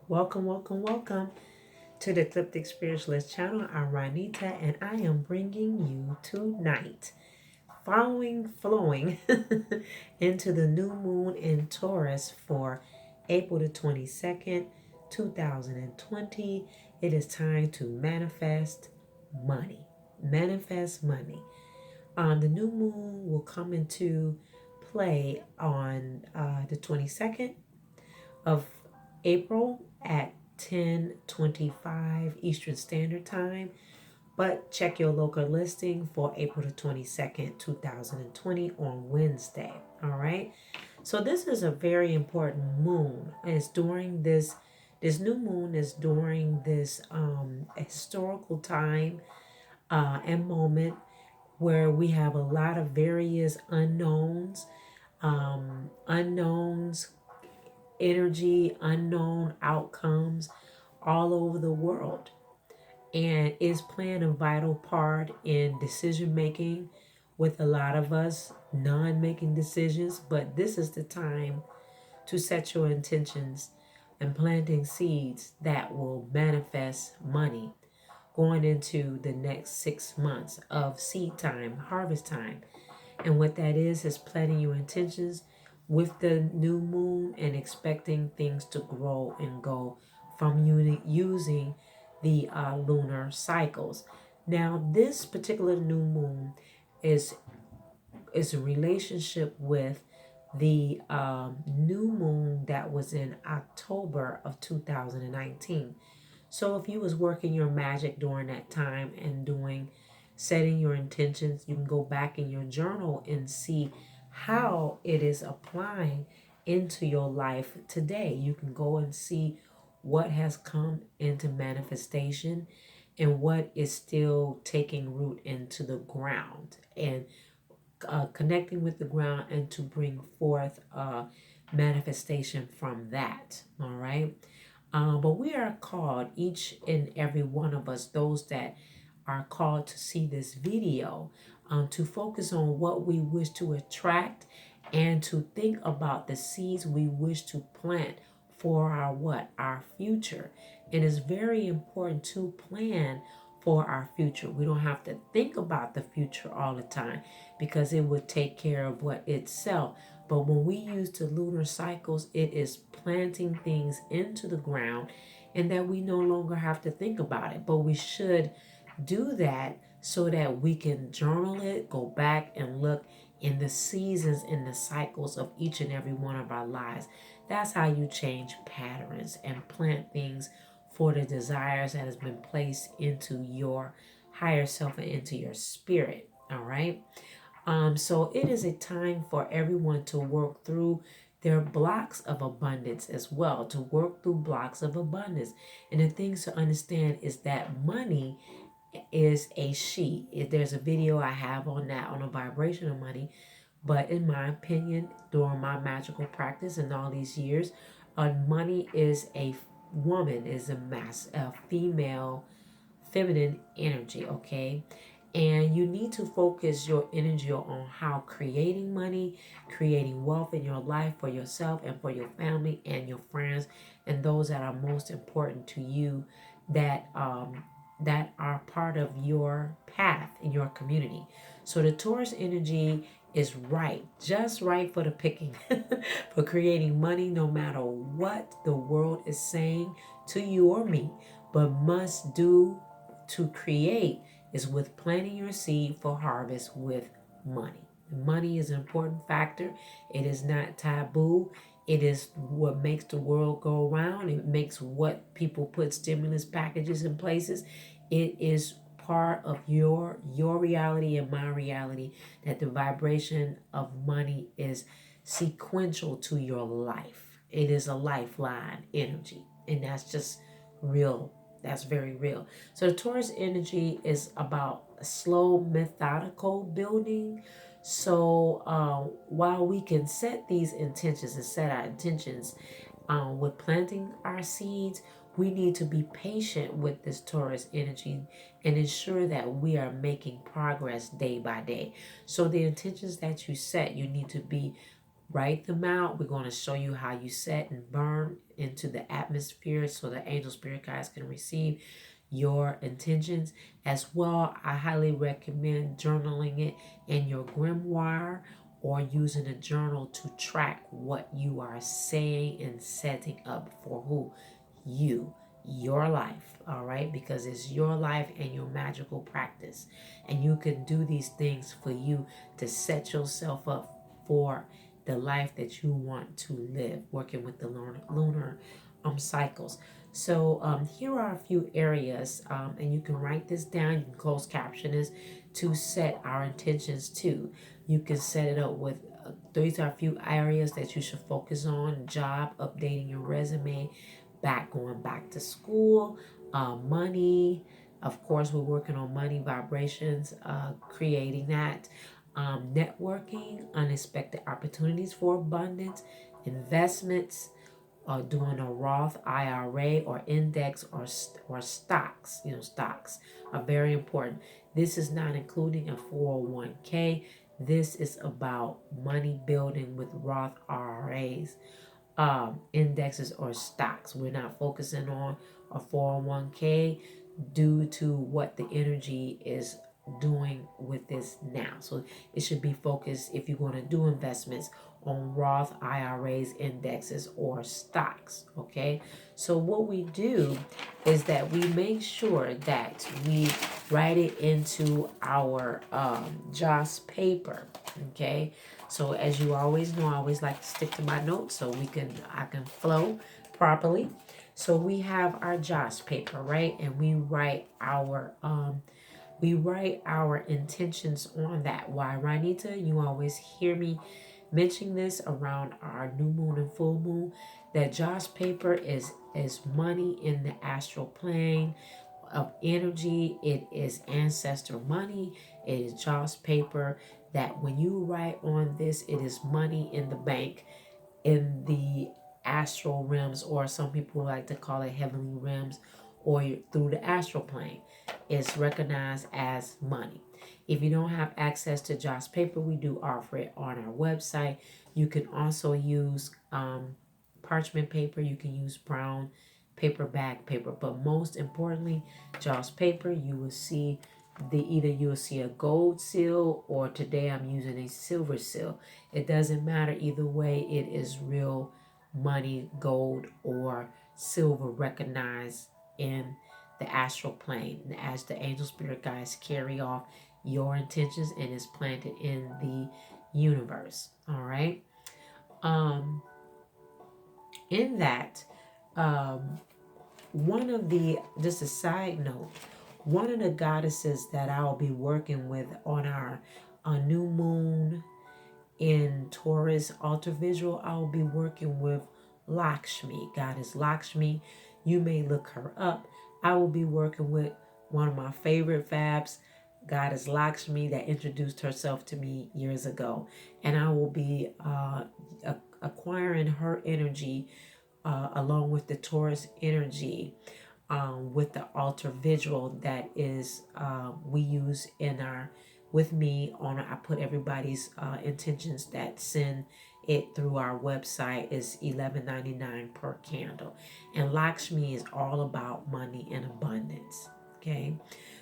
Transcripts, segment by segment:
Welcome, welcome, welcome to the Ecliptic Spiritualist channel. I'm Ranita, and I am bringing you tonight, flowing into the new moon in Taurus for April the 22nd, 2020. It is time to manifest money. Manifest money. The new moon will come into play on the 22nd of April at 10:25 Eastern Standard Time, but check your local listing for April the 22nd, 2020 on Wednesday. All right. So this is a very important moon. And it's during this new moon is during this historical time and moment where we have a lot of various unknowns, energy, unknown outcomes all over the world, and is playing a vital part in decision making with a lot of us non making decisions. But this is the time to set your intentions and planting seeds that will manifest money going into the next 6 months of seed time, harvest time. And what that is planning your intentions with the new moon and expecting things to grow and go from using the lunar cycles. Now, this particular new moon is is a relationship with the new moon that was in October of 2019. So if you was working your magic during that time and doing setting your intentions, you can go back in your journal and see how it is applying into your life today. You can go and see what has come into manifestation and what is still taking root into the ground, and connecting with the ground, and to bring forth manifestation from that. All right. But we are called, each and every one of us, those that are called to see this video, to focus on what we wish to attract and to think about the seeds we wish to plant for our what? Our future. It is very important to plan for our future. We don't have to think about the future all the time because it would take care of what itself. But when we use the lunar cycles, it is planting things into the ground, and that we no longer have to think about it. But we should do that so that we can journal it, go back and look in the seasons and the cycles of each and every one of our lives. That's how you change patterns and plant things for the desires that has been placed into your higher self and into your spirit. All right. So it is a time for everyone to work through their blocks of abundance as well, to work through blocks of abundance. And the things to understand is that money is a she. There's a video I have on that, on a vibration of money. But in my opinion, during my magical practice and all these years, money is a woman, is a female, feminine energy, okay? And you need to focus your energy on how creating money, creating wealth in your life for yourself and for your family and your friends and those that are most important to you, that are part of your path in your community. So the Taurus energy is right, just right for the picking, for creating money no matter what the world is saying to you or me, but must do to create is with planting your seed for harvest with money. Money is an important factor. It is not taboo. It is what makes the world go around. It makes what people put stimulus packages in places. It is part of your reality and my reality, that the vibration of money is sequential to your life. It is a lifeline energy, and that's just real. That's very real. So the Taurus energy is about slow, methodical building. So while we can set these intentions and set our intentions with planting our seeds, we need to be patient with this Taurus energy and ensure that we are making progress day by day. So the intentions that you set, you need to be Write them out. We're going to show you how you set and burn into the atmosphere so the angel spirit guides can receive your intentions. As well, I highly recommend journaling it in your grimoire or using a journal to track what you are saying and setting up for who? You, your life, all right? Because it's your life and your magical practice. And you can do these things for you to set yourself up for the life that you want to live, working with the lunar cycles. So here are a few areas, and you can write this down. You can close caption this to set our intentions too. You can set it up with these are a few areas that you should focus on: job, updating your resume, going back to school, money. Of course, we're working on money vibrations, creating that. Networking, unexpected opportunities for abundance, investments, doing a Roth IRA or index or stocks. Stocks are very important. This is not including a 401k. This is about money building with Roth IRAs, indexes, or stocks. We're not focusing on a 401k due to what the energy is doing with this now. So it should be focused, if you're going to do investments, on Roth IRAs, indexes, or stocks. Okay, so what we do is that we make sure that we write it into our JOS paper. Okay, so as you always know, I always like to stick to my notes so I can flow properly. So we have our JOS paper, right? And we write our intentions on that. Why, Ranita? You always hear me mention this around our new moon and full moon. That JOS paper is money in the astral plane of energy. It is ancestor money. It is JOS paper that when you write on this, it is money in the bank in the astral realms, or some people like to call it heavenly realms, or through the astral plane. It's recognized as money. If you don't have access to JOS paper, we do offer it on our website. You can also use parchment paper. You can use brown paperback paper, but most importantly, JOS paper. You will see you will see a gold seal, or today I'm using a silver seal. It doesn't matter either way. It is real money, gold or silver, recognized in the astral plane. And as the angel spirit guides carry off your intentions and is planted in the universe. All right. In that, just a side note, one of the goddesses that I'll be working with on our new moon in Taurus altar visual, I'll be working with Lakshmi, goddess Lakshmi. You may look her up. I will be working with one of my favorite fabs, goddess Lakshmi, that introduced herself to me years ago. And I will be acquiring her energy along with the Taurus energy, with the altar visual that is we use in our with me on. I put everybody's intentions that send it through our website is $11.99 per candle, and Lakshmi is all about money and abundance. Okay,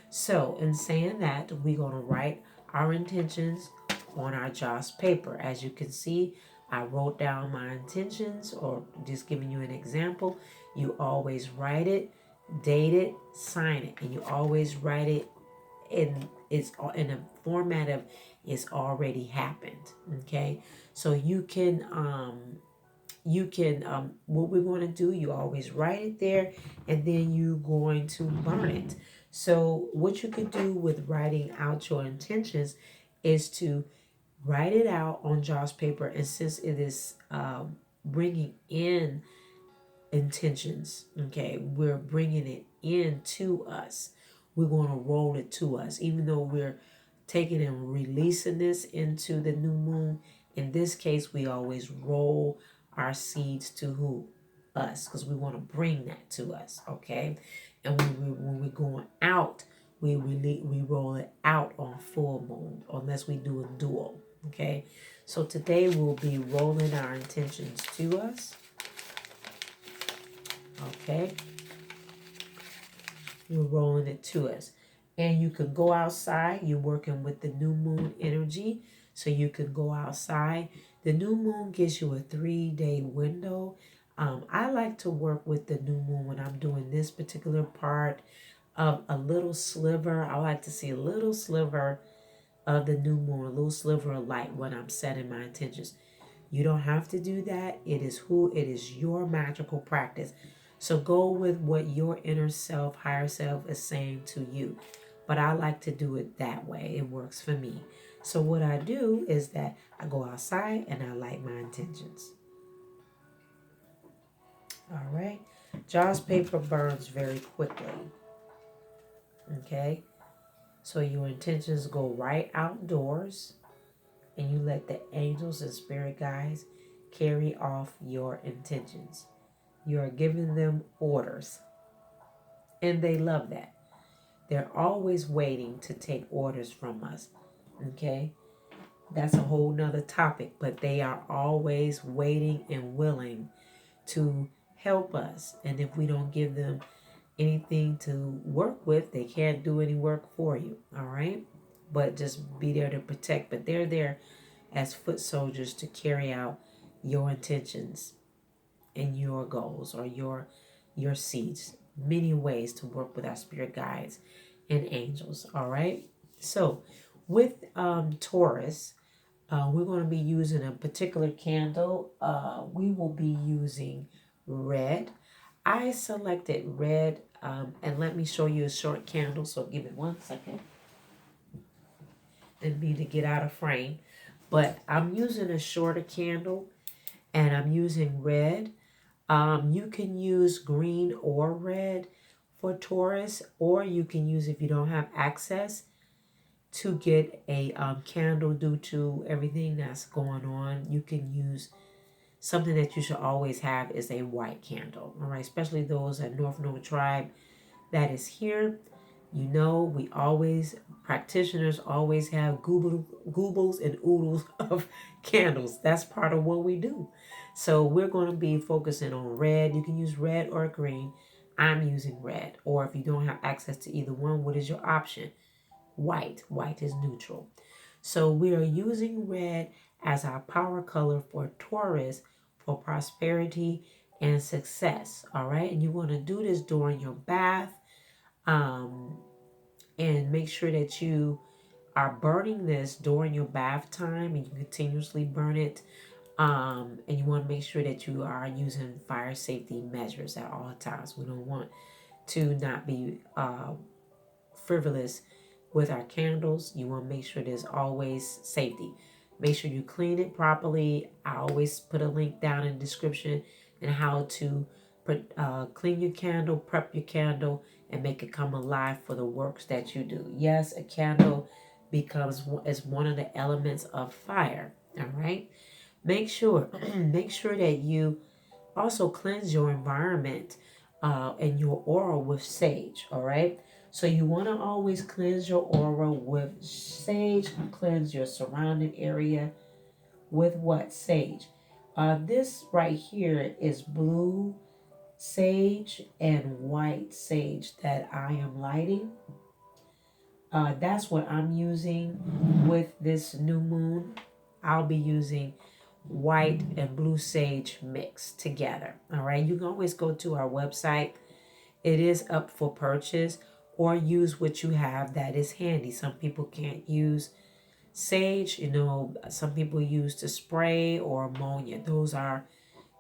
so in saying that, we're going to write our intentions on our JOS paper. As you can see, I wrote down my intentions, or just giving you an example. You always write it, date it, sign it, and you always write it it's in a format of it's already happened. Okay, so you can what we're going to do, you always write it there, and then you're going to burn it. So what you could do with writing out your intentions is to write it out on JOS paper, and since it is bringing in intentions, okay, we're bringing it in to us. We're going to roll it to us, even though we're taking and releasing this into the new moon. In this case, we always roll our seeds to who? Us, because we want to bring that to us. Okay, and when we're going out, we roll it out on full moon, unless we do a dual. Okay, so today we'll be rolling our intentions to us. Okay, we're rolling it to us. And you can go outside. You're working with the new moon energy. So you can go outside. The new moon gives you a 3-day window. I like to work with the new moon when I'm doing this particular part of a little sliver. I like to see a little sliver of the new moon, a little sliver of light when I'm setting my intentions. You don't have to do that. It is your magical practice. So go with what your inner self, higher self is saying to you. But I like to do it that way. It works for me. So what I do is that I go outside and I light my intentions. All right. Jaws paper burns very quickly. Okay. So your intentions go right outdoors and you let the angels and spirit guides carry off your intentions. You are giving them orders. And they love that. They're always waiting to take orders from us. Okay? That's a whole nother topic, but they are always waiting and willing to help us. And if we don't give them anything to work with, they can't do any work for you. All right? But just be there to protect. But they're there as foot soldiers to carry out your intentions and your goals or your seeds. Many ways to work with our spirit guides and angels. All right. So with Taurus, we're going to be using a particular candle. We will be using red. I selected red, and let me show you a short candle. So give me 1 second. And be to get out of frame. But I'm using a shorter candle, and I'm using red. You can use green or red for Taurus, or you can use, if you don't have access to get a candle due to everything that's going on, you can use something that you should always have is a white candle. All right, especially those at North Node Tribe that is here. You know, we always, practitioners always have goobles and oodles of candles. That's part of what we do. So we're going to be focusing on red. You can use red or green. I'm using red. Or if you don't have access to either one, what is your option? White. White is neutral. So we are using red as our power color for Taurus for prosperity and success. All right. And you want to do this during your bath. And make sure that you are burning this during your bath time and you continuously burn it. And you want to make sure that you are using fire safety measures at all times. We don't want to not be frivolous with our candles. You want to make sure there's always safety. Make sure you clean it properly. I always put a link down in the description and how to clean your candle, prep your candle, and make it come alive for the works that you do. Yes, a candle becomes as one of the elements of fire. All right. Make sure that you also cleanse your environment and your aura with sage. All right. So you want to always cleanse your aura with sage. Cleanse your surrounding area with what? Sage. This right here is blue sage and white sage that I am lighting. That's what I'm using with this new moon. I'll be using white and blue sage mixed together. All right. You can always go to our website. It is up for purchase, or use what you have that is handy. Some people can't use sage. You know, some people use the spray or ammonia. Those are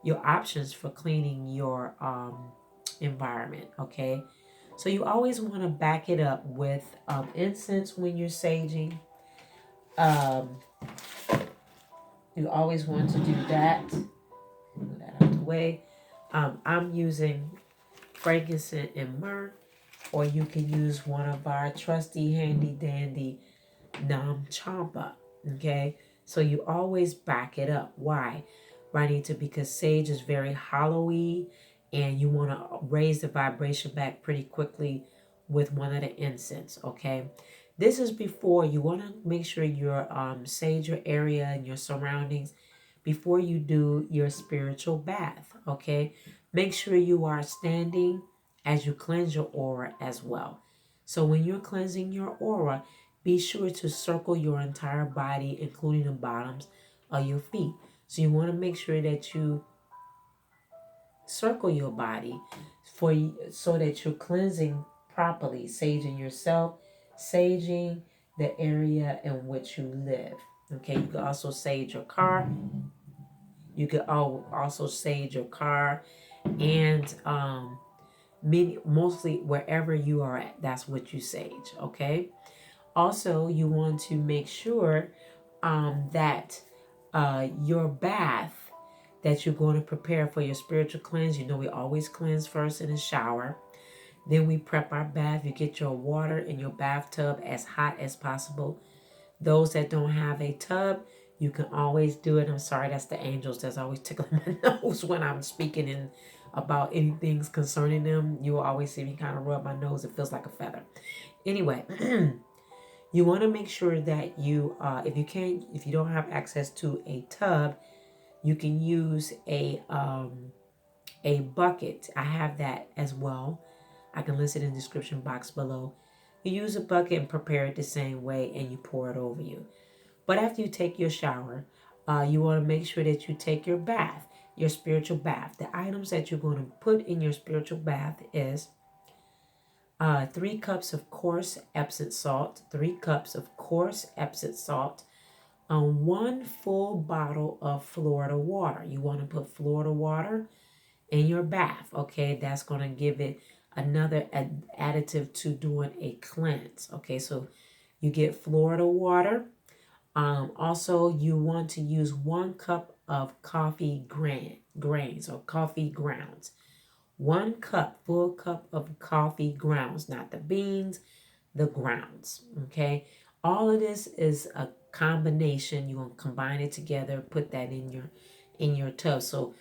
your options for cleaning your environment. Okay. So you always want to back it up with incense when you're saging. You always want to do that. Move that out of the way. I'm using frankincense and myrrh, or you can use one of our trusty handy dandy Nam Champa. Okay, so you always back it up. Why? Ranita? Because sage is very hollowy, and you want to raise the vibration back pretty quickly with one of the incense. Okay, This is before you want to make sure you sage your area and your surroundings before you do your spiritual bath. Okay, make sure you are standing as you cleanse your aura as well. So when you're cleansing your aura, be sure to circle your entire body, including the bottoms of your feet. So you want to make sure that you circle your body so that you're cleansing properly, saging yourself, saging the area in which you live. Okay, you can also sage your car. You can also sage your car, and mostly wherever you are at, that's what you sage. Okay. Also, you want to make sure that your bath that you're going to prepare for your spiritual cleanse. You know, we always cleanse first in the shower. Then we prep our bath. You get your water in your bathtub as hot as possible. Those that don't have a tub, you can always do it. I'm sorry, that's the angels that's always tickling my nose when I'm speaking about anything concerning them. You will always see me kind of rub my nose. It feels like a feather. Anyway, you want to make sure that you, if you don't have access to a tub, you can use a bucket. I have that as well. I can list it in the description box below. You use a bucket and prepare it the same way, and you pour it over you. But after you take your shower, you want to make sure that you take your bath, your spiritual bath. The items that you're going to put in your spiritual bath is 3 cups of coarse Epsom salt, 3 cups of coarse Epsom salt, 1 full bottle of Florida water. You want to put Florida water in your bath, okay? That's going to give it another additive to doing a cleanse, okay? So you get Florida water. Also, you want to use 1 cup of coffee grains or coffee grounds. 1 full cup of coffee grounds, not the beans, the grounds, okay? All of this is a combination. You're going to combine it together, put that in your tub. So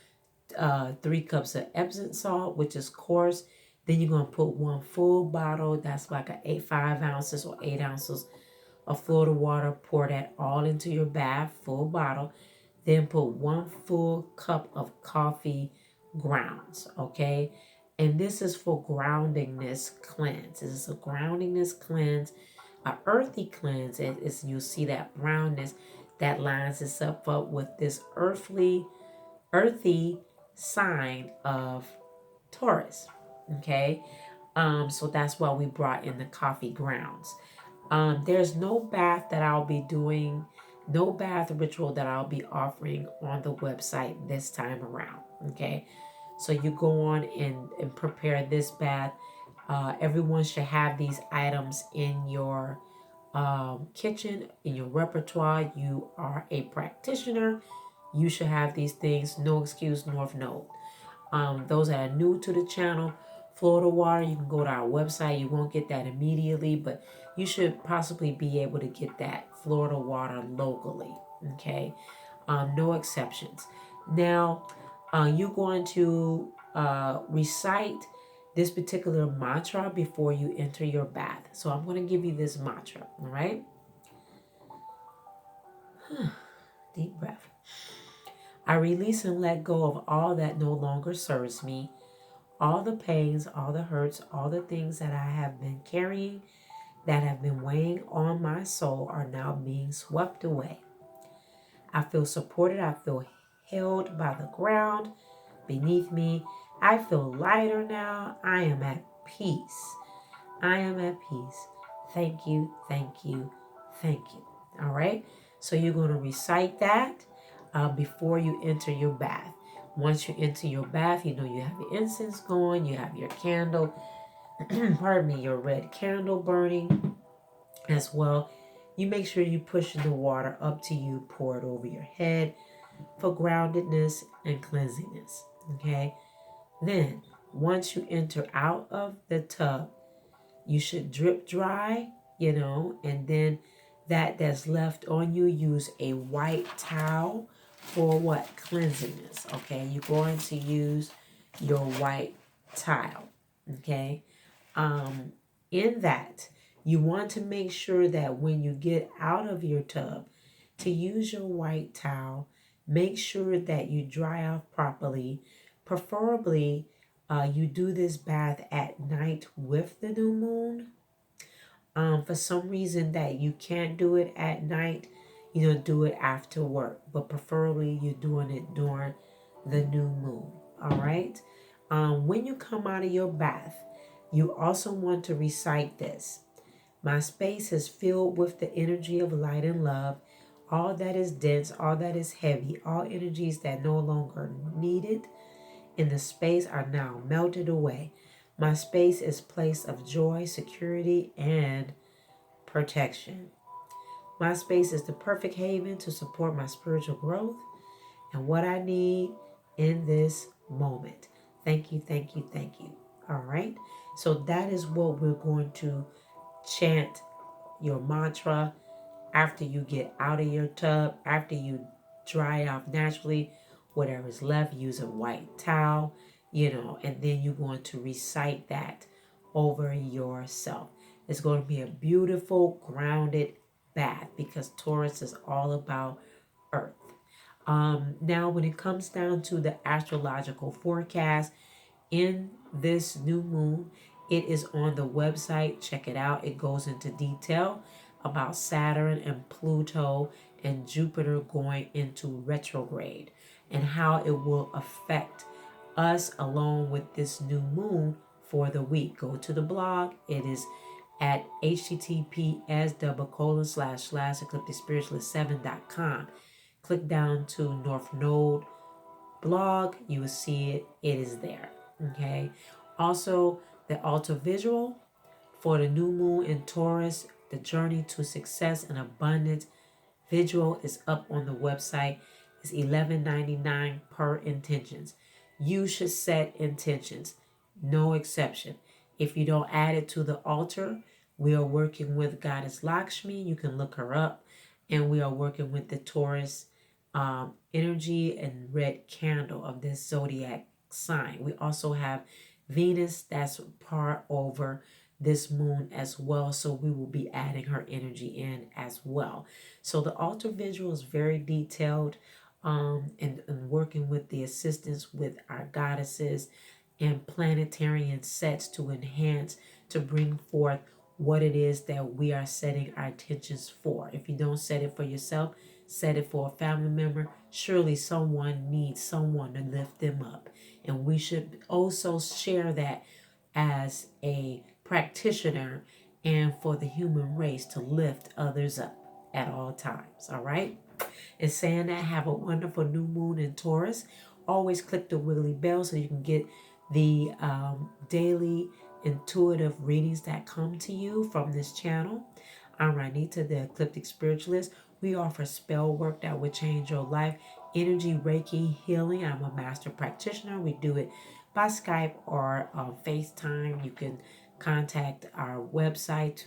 3 cups of Epsom salt, which is coarse. Then you're going to put 1 full bottle. That's like 5 ounces or 8 ounces of Florida water. Pour that all into your bath, full bottle. Then put 1 full cup of coffee grounds, okay? And this is for groundingness cleanse. This is a groundingness cleanse, a earthy cleanse. You'll see that brownness that lines us up with this earthy sign of Taurus, okay? So that's why we brought in the coffee grounds. There's no bath that I'll be doing, no bath ritual that I'll be offering on the website this time around, okay? So you go on and prepare this bath. Everyone should have these items in your kitchen, in your repertoire. You are a practitioner. You should have these things. No excuse, north node. Those that are new to the channel, Florida water, you can go to our website. You won't get that immediately, but you should possibly be able to get that Florida water locally. Okay, no exceptions. Now, you're going to recite this particular mantra before you enter your bath. So I'm going to give you this mantra. All right. Deep breath. I release and let go of all that no longer serves me. All the pains, all the hurts, all the things that I have been carrying that have been weighing on my soul are now being swept away. I feel supported. I feel held by the ground beneath me. I feel lighter now. I am at peace. I am at peace. Thank you, thank you, thank you. All right? So you're going to recite that before you enter your bath. Once you enter your bath, you know you have your incense going, you have your candle, pardon me, your red candle burning as well. You make sure you push the water up to you, pour it over your head for groundedness and cleansiness. Okay? Then, once you enter out of the tub, you should drip dry, and then that's left on you, use a white towel for what? Cleansiness, okay? You're going to use your white towel, okay? In that, You want to make sure that when you get out of your tub, to use your white towel, make sure that you dry off properly. Preferably, you do this bath at night with the new moon. For some reason that you can't do it at night, do it after work. But preferably, you're doing it during the new moon. All right. When you come out of your bath, you also want to recite this. My space is filled with the energy of light and love. All that is dense, all that is heavy, all energies that no longer needed in the space are now melted away. My space is a place of joy, security, and protection. My space is the perfect haven to support my spiritual growth and what I need in this moment. Thank you, thank you, thank you. All right. So that is what we're going to chant your mantra after you get out of your tub, after you dry off naturally, whatever is left, use a white towel, and then you're going to recite that over yourself. It's going to be a beautiful, grounded bath because Taurus is all about earth. Now, when it comes down to the astrological forecast, in this new moon, it is on the website. Check it out. It goes into detail about Saturn and Pluto and Jupiter going into retrograde and how it will affect us along with this new moon for the week. Go to the blog. It is at https://eclipticspiritualist7.com. Click down to North Node blog. You will see it. It is there. Okay. Also, the altar visual for the new moon in Taurus, the journey to success and abundance visual is up on the website. It's $11.99 per intentions. You should set intentions, no exception. If you don't add it to the altar, we are working with Goddess Lakshmi. You can look her up. And we are working with the Taurus energy and red candle of this zodiac sign. We also have Venus that's part over this moon as well, so we will be adding her energy in as well. So the altar visual is very detailed, and working with the assistance with our goddesses and planetarian sets to enhance, to bring forth what it is that we are setting our intentions for. If you don't set it for yourself, set it for a family member. Surely someone needs someone to lift them up. And we should also share that as a practitioner and for the human race to lift others up at all times. All right. And saying that, have a wonderful new moon in Taurus. Always click the wiggly bell so you can get the daily intuitive readings that come to you from this channel. I'm Ranita, the Ecliptic Spiritualist. We offer spell work that will change your life, energy, Reiki, healing. I'm a master practitioner. We do it by Skype or FaceTime. You can contact our website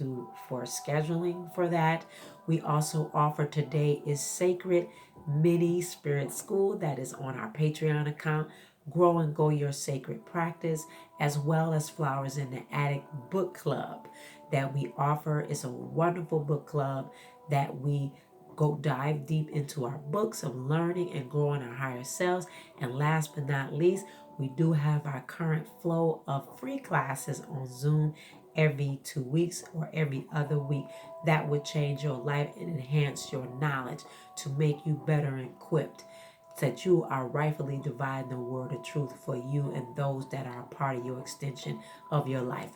for scheduling for that. We also offer Today is Sacred Mini Spirit School that is on our Patreon account. Grow and Go Your Sacred Practice, as well as Flowers in the Attic Book Club that we offer. It's a wonderful book club that we go dive deep into our books of learning and growing our higher selves. And last but not least, we do have our current flow of free classes on Zoom every 2 weeks or every other week that would change your life and enhance your knowledge to make you better equipped, that you are rightfully dividing the word of truth for you and those that are a part of your extension of your life.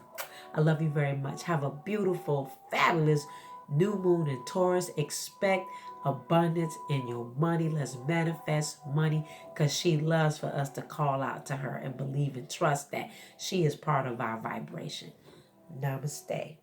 I love you very much. Have a beautiful, fabulous new moon in Taurus. Expect abundance in your money. Let's manifest money because she loves for us to call out to her and believe and trust that she is part of our vibration. Namaste.